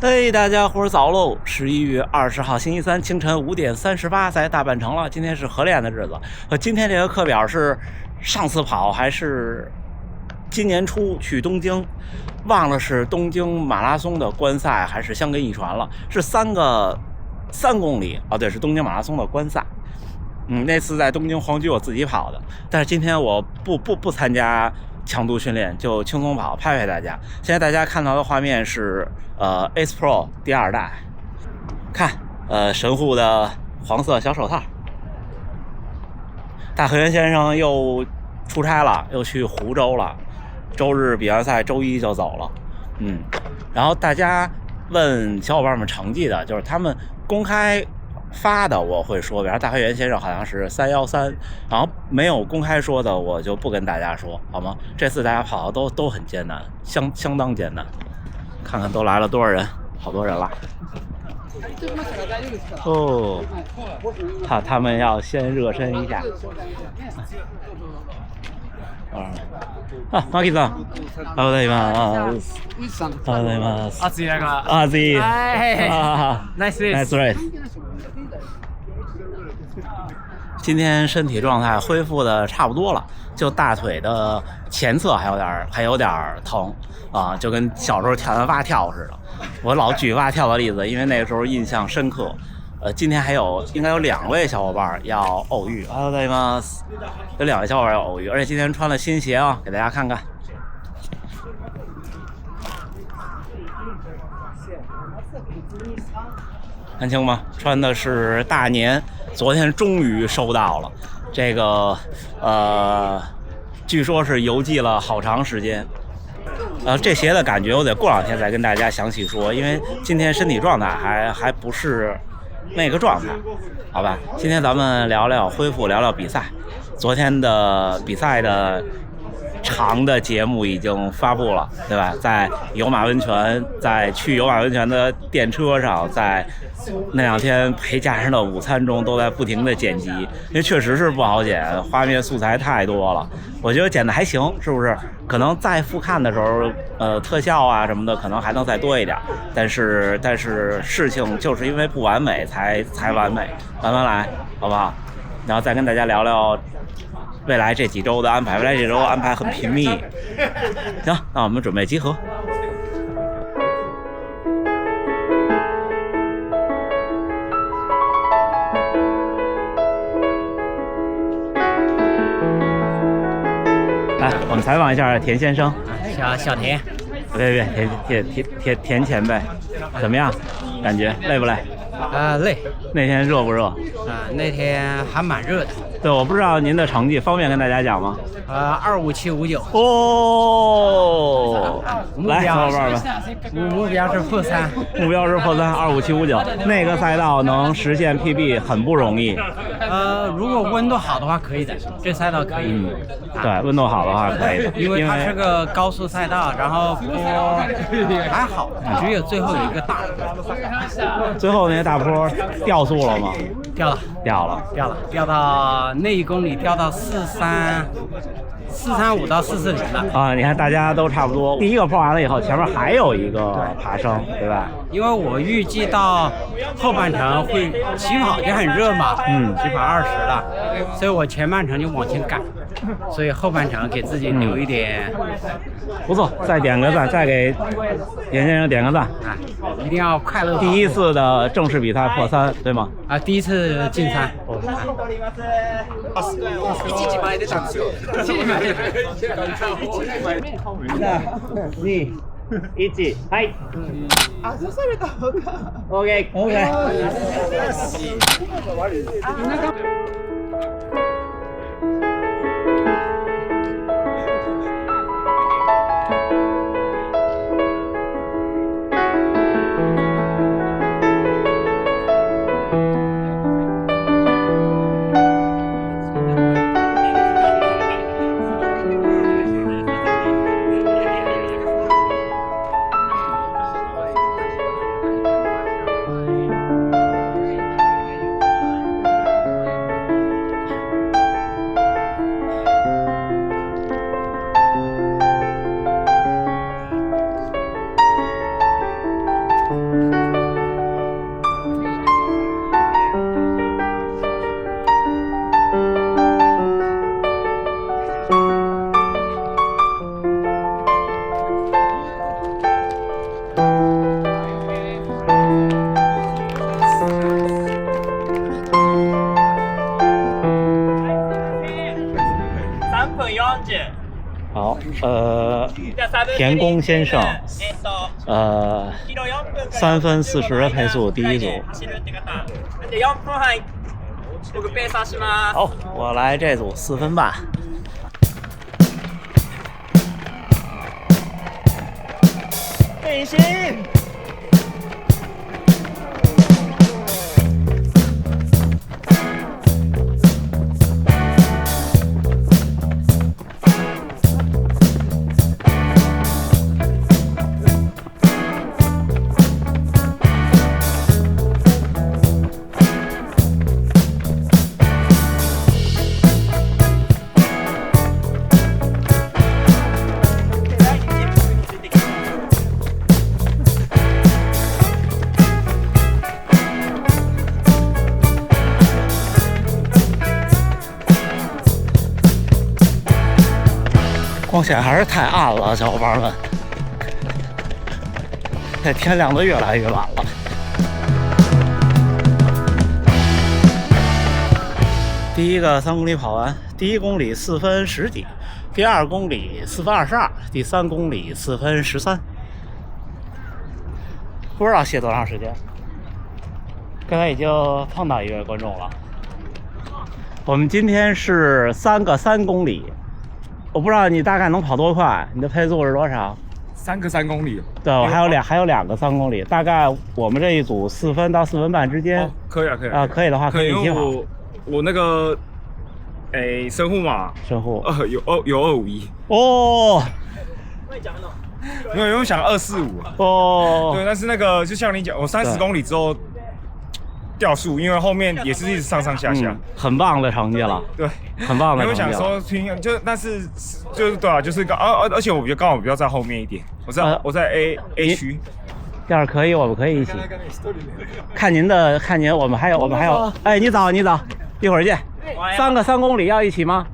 嘿，大家伙儿早喽！11月20号星期三清晨5点38，在大半程了。今天是合练的日子。今天这个课表是上次跑还是今年初去东京？忘了是东京马拉松的观赛还是香根一传了？是3公里啊，对，是东京马拉松的观赛。那次在东京皇居我自己跑的，但是今天我不参加强度训练，就轻松跑拍大家。现在大家看到的画面是Ace Pro 第2代，看神户的黄色小手套。大河原先生又出差了，又去湖州了，周日比完赛周一就走了。然后大家问小伙伴们成绩的，就是他们公开发的我会说，比如大河原先生好像是313，然后没有公开说的我就不跟大家说，好吗？这次大家跑的都很艰难，相当艰难。看看都来了多少人，好多人了。哦，他们要先热身一下。マキさん、おはようございます。おはようございます。暑い中。暑い。ナイスレース。ナイスレース。今天身体状态恢复的差不多了，就大腿的前侧还有点疼啊，就跟小时候跳完蛙跳似的。我老举蛙跳的例子，因为那个时候印象深刻。今天应该有2位小伙伴要偶遇，有2位小伙伴要偶遇，而且今天穿了新鞋啊，给大家看看。看清吗？穿的是大年，昨天终于收到了。这个据说是邮寄了好长时间。这鞋的感觉我得过2天再跟大家详细说，因为今天身体状态还不是那个状态，好吧？今天咱们聊聊恢复，聊聊比赛。昨天的比赛的长的节目已经发布了，对吧？在有马温泉，在去有马温泉的电车上，在那2天陪家人的午餐中，都在不停的剪辑，因为确实是不好剪，画面素材太多了。我觉得剪的还行，是不是？可能再复看的时候，特效啊什么的，可能还能再多一点。但是事情就是因为不完美才完美，慢慢来，好不好？然后再跟大家聊聊未来这几周的安排。未来这周安排很频密。行，那我们准备集合。来，我们采访一下田先生。小田。别，田前辈，怎么样？感觉累不累？累。那天热不热？那天还蛮热的。对，我不知道您的成绩，方便跟大家讲吗？25759。哦，来，小伙伴们，目标是破3。目标是破3，25759。那个赛道能实现 PB 很不容易。如果温度好的话可以的，这赛道可以。对，温度好的话可以的，因为它是个高速赛道，然后坡还好，只有最后有一个大坡。最后那些大坡掉速了吗？掉到那1公里掉到435到440了啊！你看大家都差不多，第一个坡完了以后，前面还有一个爬升，对吧？因为我预计到后半程会起跑就很热嘛，起跑20了，所以我前半程就往前赶，所以后半程给自己留一点。不错，再点个赞，再给严先生点个赞啊！一定要快乐。第一次的正式比赛破3，对吗？第一次进3。2、1、はい。刺された方が。OK。田宫先生，3分40的配速第一组。好，我来这组4分半。背心。光线还是太暗了，小伙伴们，这天亮得越来越晚了。第一个3公里跑完，第1公里4分10几，第2公里4分22，第3公里4分13。不知道歇多长时间。刚才已经碰到一位观众了。我们今天是3个3公里。我不知道你大概能跑多快，你的配速是多少？3个3公里。对，我还有两个3公里，大概我们这一组4分到4分半之间。可以啊，可以啊，可以的话可以一起跑。我那个，神户嘛，神户有251。哦。没有想245。哦。对，但是那个就像你讲，我30公里之后掉速，因为后面也是一直上上下下，很棒的成绩了。对，很棒的成绩了。我想说但是就是对啊，就是而且我刚好比较在后面一点，我在 A 区。要是可以，我们可以一起。看您，我们还有。哎，你早，一会儿见。3个3公里要一起吗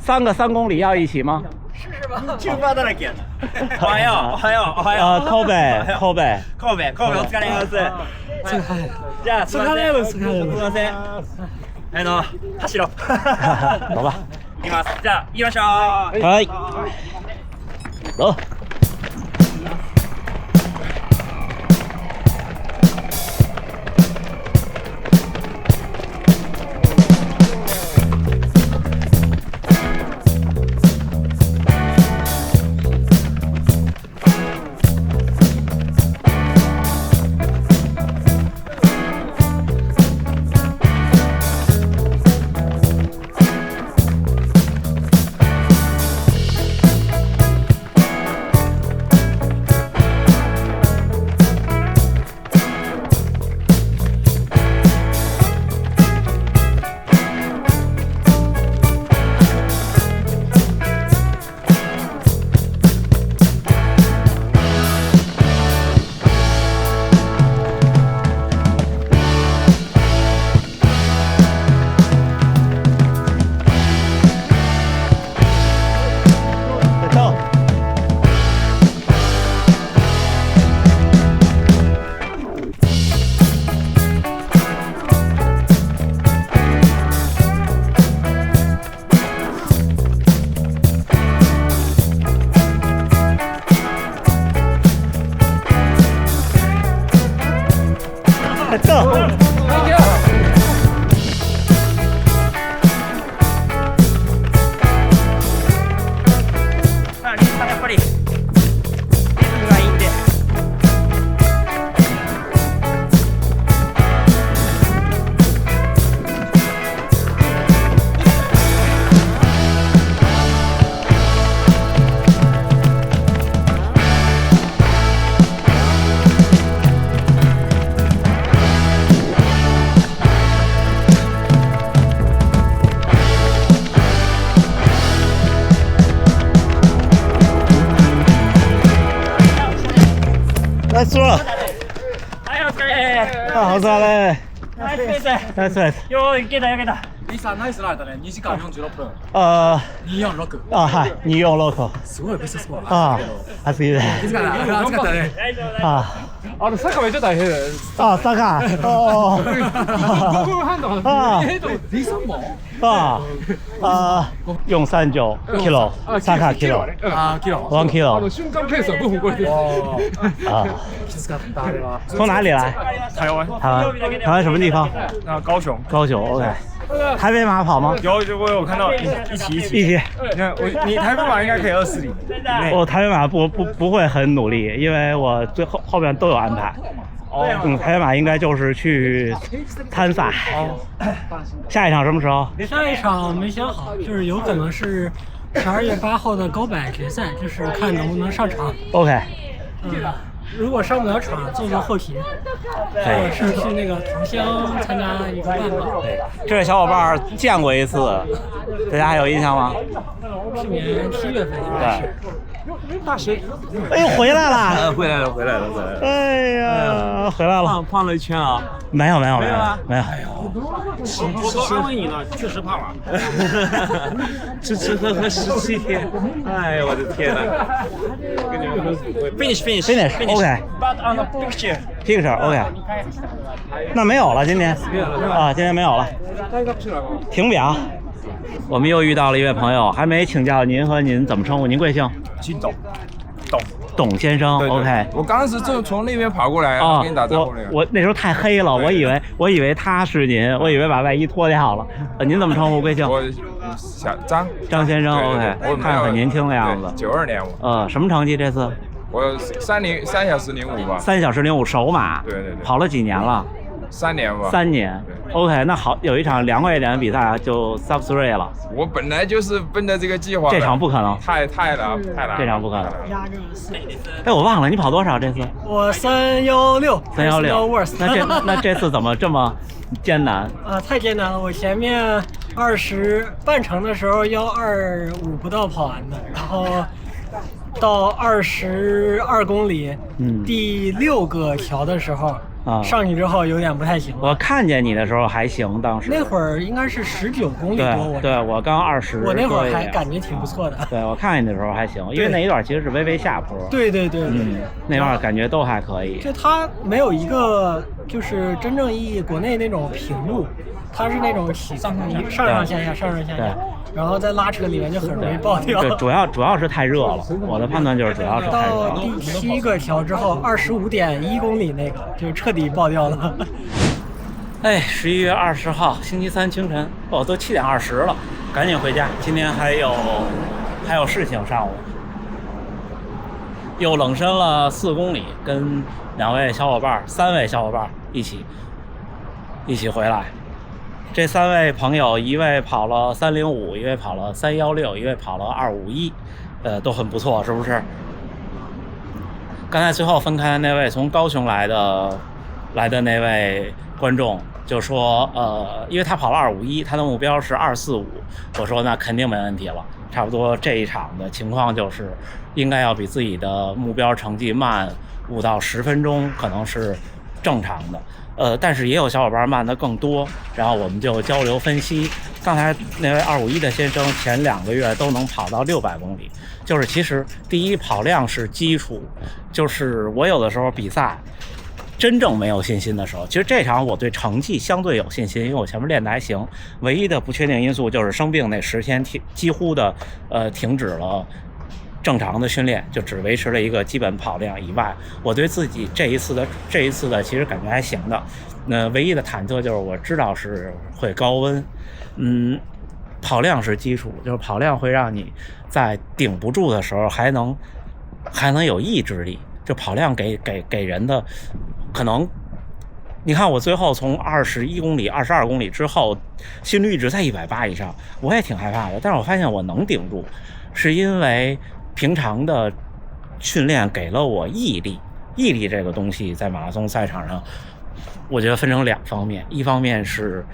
？3个3公里要一起吗？试试吧。中華だらけ。おはよう。神戸。お疲れ様です。じゃあすみません。走ろう。走吧。行きます。じゃあ行きましょう。はい。走。やっぱりリズムがいいんで。ナイストラ。はい、お疲れ。あ、お疲れ。ナイスペース。ナイスペース。よーいけたよけた。リさんナイスライだね。2時間46分。246。はい、246。すごいベストスコア。暑いね。暑かったね。大丈夫。坂めっちゃ大変だよ。啊，萨卡，哦，ここハンドあリサンも？用39 kilo，萨卡 kilo，あ、キロ。 1 kilo，瞬間ペースは5分超えてる。啊，きつかったあれは。从哪里来？台湾台湾什么地方？高雄高雄 ，OK。台北马跑吗？有我有看到一起，一起。你看你台北马应该可以20里。我台北马不会很努力，因为我最后边都有安排。台北马应该就是去参赛。下一场什么时候？下一场没想好，就是有可能是12月8号的高百决赛，就是看能不能上场。 OK， 如果上不了场，做后勤，或者是去那个桐乡参加一个半马。这位小伙伴见过一次，大家还有印象吗？去年7月份应该是。哎呦，回来了！回来了。哎呀，回来了！胖了一圈啊？没有。没有。我都安慰你呢，确实胖了。吃喝17天，哎呦我的天哪！跟你们说，finish OK but on the picture OK， 那没有了，今天今天没有了，停表。我们又遇到了一位朋友，还没请教您和您怎么称呼？您贵姓？姓董先生。对对 OK， 我刚刚是正从那边跑过来跟你打招呼那个。我那时候太黑了，我以为他是您，我以为把外衣脱掉了。您怎么称呼？贵姓？我张先生。对 OK， 我看着很年轻的样子。92年我。什么成绩这次？我3小时05吧。3小时05首马。对。跑了几年了？3年吧。3年。OK， 那好，有一场凉快一点的比赛就 Sub 3了。我本来就是奔着这个计划的。这场不可能。太难。这场不可能。压着4。哎，我忘了你跑多少这次？我316。316。那这次怎么这么艰难？太艰难了！我前面半程的时候125不到跑完的，然后到22公里，第6个桥的时候。上去之后有点不太行了。我看见你的时候还行，当时那会儿应该是19公里多。对，我刚20。我那会儿还感觉挺不错的。对，我看见你的时候还行，因为那一段其实是微微下坡。对。那段感觉都还可以。就它没有一个就是真正意义国内那种平路，它是那种上下，然后在拉扯里面就很容易爆掉。对，主要是太热了。我的判断就是主要是太热了。到第7个桥之后，25.1公里那个就彻底爆掉了。哎，11月20号星期3清晨，都7点20了，赶紧回家。今天还有事情，上午又冷身了4公里，跟3位小伙伴一起回来。这3位朋友，一位跑了305，一位跑了316，一位跑了251，都很不错，是不是？刚才最后分开的那位从高雄来的那位观众就说，因为他跑了251，他的目标是245，我说那肯定没问题了，差不多这一场的情况就是应该要比自己的目标成绩慢5到10分钟，可能是正常的。但是也有小伙伴慢的更多，然后我们就交流分析。刚才那位251的先生前2个月都能跑到600公里，就是其实第一跑量是基础，就是我有的时候比赛真正没有信心的时候，其实这场我对成绩相对有信心，因为我前面练的还行，唯一的不确定因素就是生病那10天几乎的停止了正常的训练，就只维持了一个基本跑量以外，我对自己这一次的其实感觉还行的。那唯一的忐忑就是我知道是会高温，跑量是基础，就是跑量会让你在顶不住的时候还能有意志力。就跑量给人的可能，你看我最后从21公里、22公里之后，心率一直在180以上，我也挺害怕的，但是我发现我能顶住，是因为平常的训练给了我毅力。毅力这个东西在马拉松赛场上，我觉得分成2方面，一方面是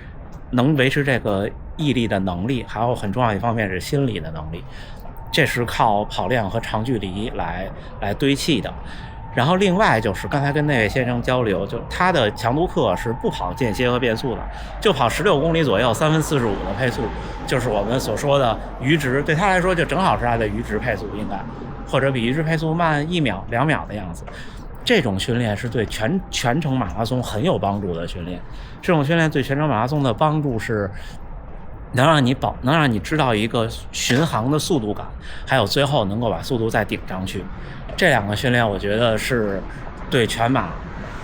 能维持这个毅力的能力，还有很重要一方面是心理的能力，这是靠跑量和长距离来堆砌的。然后另外就是刚才跟那位先生交流，就他的强度课是不跑间歇和变速的，就跑16公里左右3分45的配速，就是我们所说的阈值，对他来说就正好是他的阈值配速，应该或者比阈值配速慢1秒2秒的样子。这种训练是对全程马拉松很有帮助的训练。这种训练对全程马拉松的帮助是能让你知道一个巡航的速度感，还有最后能够把速度再顶上去。这两个训练我觉得是对全马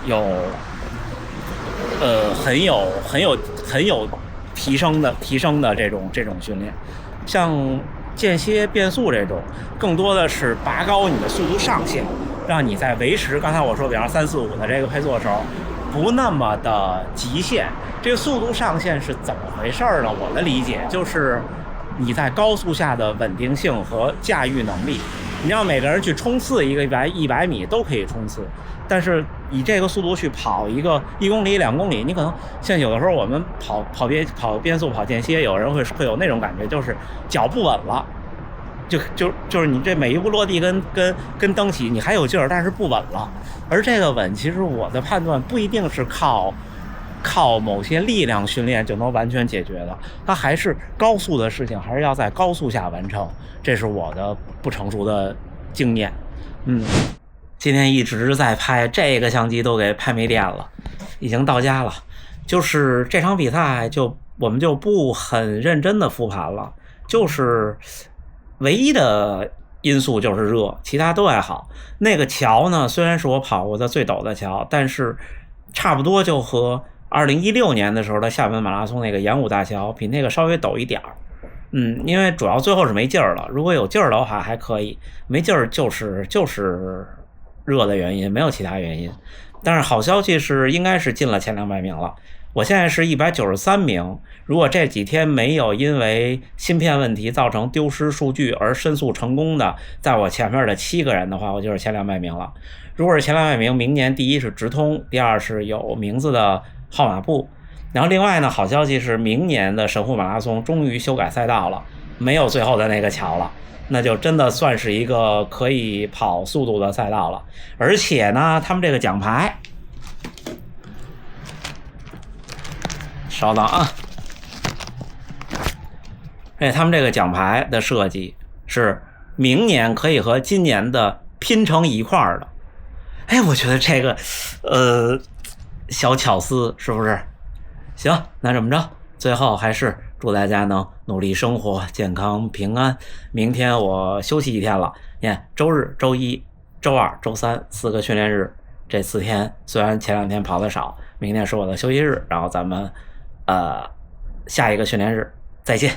有很有提升的这种训练。像间歇变速这种更多的是拔高你的速度上限，让你在维持刚才我说比方345的这个配速的时候不那么的极限。这个速度上限是怎么回事呢？我的理解就是你在高速下的稳定性和驾驭能力。你让每个人去冲刺一个100米都可以冲刺，但是以这个速度去跑一个1公里2公里，你可能像有的时候我们跑变速跑间歇，有人会有那种感觉，就是脚不稳了，就是你这每一步落地跟蹬起你还有劲儿，但是不稳了。而这个稳，其实我的判断不一定是靠某些力量训练就能完全解决的，它还是高速的事情，还是要在高速下完成。这是我的不成熟的经验。今天一直在拍，这个相机都给拍没电了，已经到家了。就是这场比赛我们就不很认真的复盘了，就是唯一的因素就是热，其他都还好。那个桥呢，虽然是我跑过的最陡的桥，但是差不多就和2016年的时候的厦门马拉松那个演武大桥比那个稍微陡一点儿。因为主要最后是没劲儿了，如果有劲儿的话还可以，没劲儿就是热的原因，没有其他原因。但是好消息是应该是进了前200名了，我现在是193名，如果这几天没有因为芯片问题造成丢失数据而申诉成功的在我前面的7个人的话，我就是前200名了。如果是前200名，明年第一是直通，第二是有名字的号码布。然后另外呢，好消息是明年的神户马拉松终于修改赛道了，没有最后的那个桥了，那就真的算是一个可以跑速度的赛道了。而且呢，他们这个奖牌，稍等啊，他们这个奖牌的设计是明年可以和今年的拼成一块儿的。我觉得这个小巧思是不是？行，那这么着，最后还是祝大家能努力生活，健康平安。明天我休息1天了，你看周日、周一、周二、周三4个训练日，这4天虽然前2天跑得少，明天是我的休息日，然后咱们下一个训练日再见。